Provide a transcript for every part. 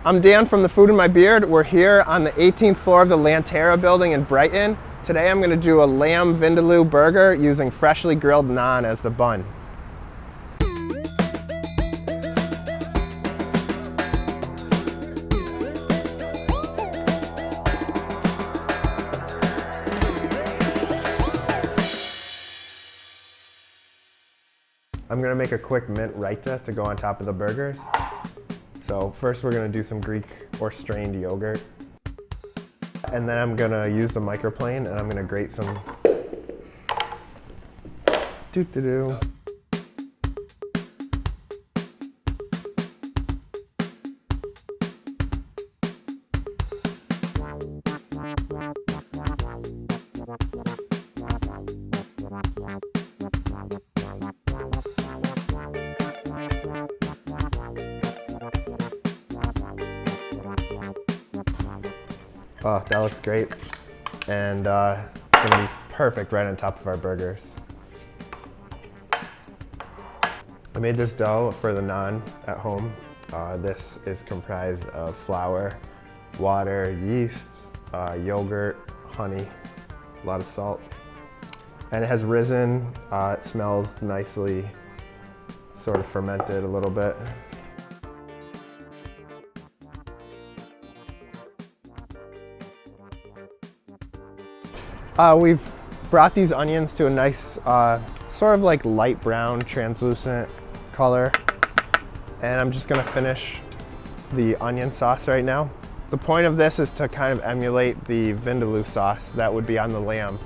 I'm Dan from The Food in My Beard. We're here on the 18th floor of the Lantera building in Brighton. Today I'm going to do a lamb vindaloo burger using freshly grilled naan as the bun. I'm going to make a quick mint raita to go on top of the burgers. So first we're going to do some Greek or strained yogurt. And then I'm going to use the microplane and I'm going to grate some doo-doo-doo. Oh, that looks great. And it's gonna be perfect right on top of our burgers. I made this dough for the naan at home. This is comprised of flour, water, yeast, yogurt, honey, a lot of salt. And it has risen. It smells nicely, sort of fermented a little bit. We've brought these onions to a nice, sort of like light brown, translucent color. And I'm just gonna finish the onion sauce right now. The point of this is to kind of emulate the Vindaloo sauce that would be on the lamb.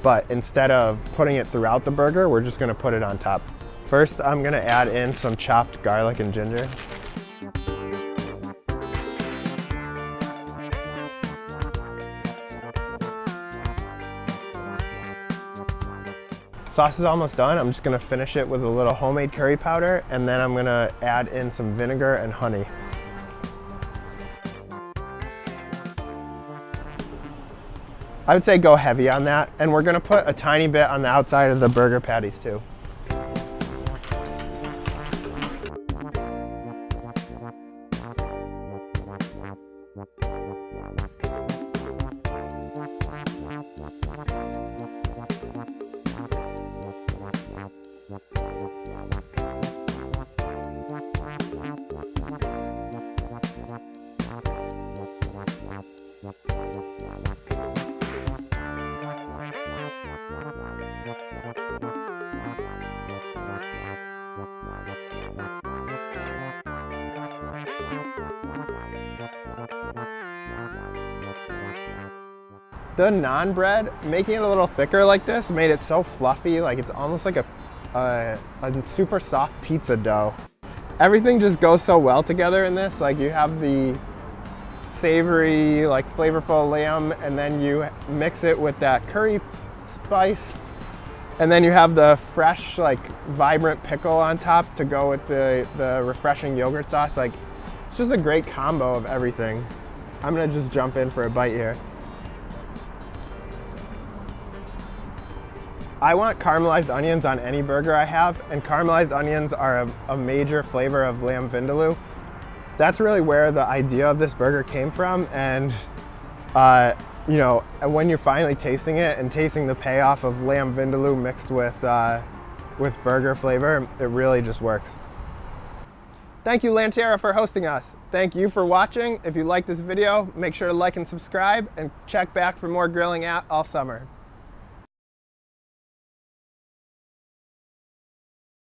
But instead of putting it throughout the burger, we're just gonna put it on top. First, I'm gonna add in some chopped garlic and ginger. Sauce is almost done. I'm just gonna finish it with a little homemade curry powder, and then I'm gonna add in some vinegar and honey. I would say go heavy on that, and we're gonna put a tiny bit on the outside of the burger patties too. The naan bread, making it a little thicker like this, made it so fluffy, like it's almost like a super soft pizza dough. Everything just goes so well together in this. Like you have the savory, like flavorful lamb, and then you mix it with that curry spice. And then you have the fresh, like vibrant pickle on top to go with the refreshing yogurt sauce. Like it's just a great combo of everything. I'm gonna just jump in for a bite here. I want caramelized onions on any burger I have, and caramelized onions are a major flavor of lamb vindaloo. That's really where the idea of this burger came from, and you know, when you're finally tasting it and tasting the payoff of lamb vindaloo mixed with burger flavor, it really just works. Thank you, Lantera, for hosting us. Thank you for watching. If you like this video, make sure to like and subscribe, and check back for more grilling all summer.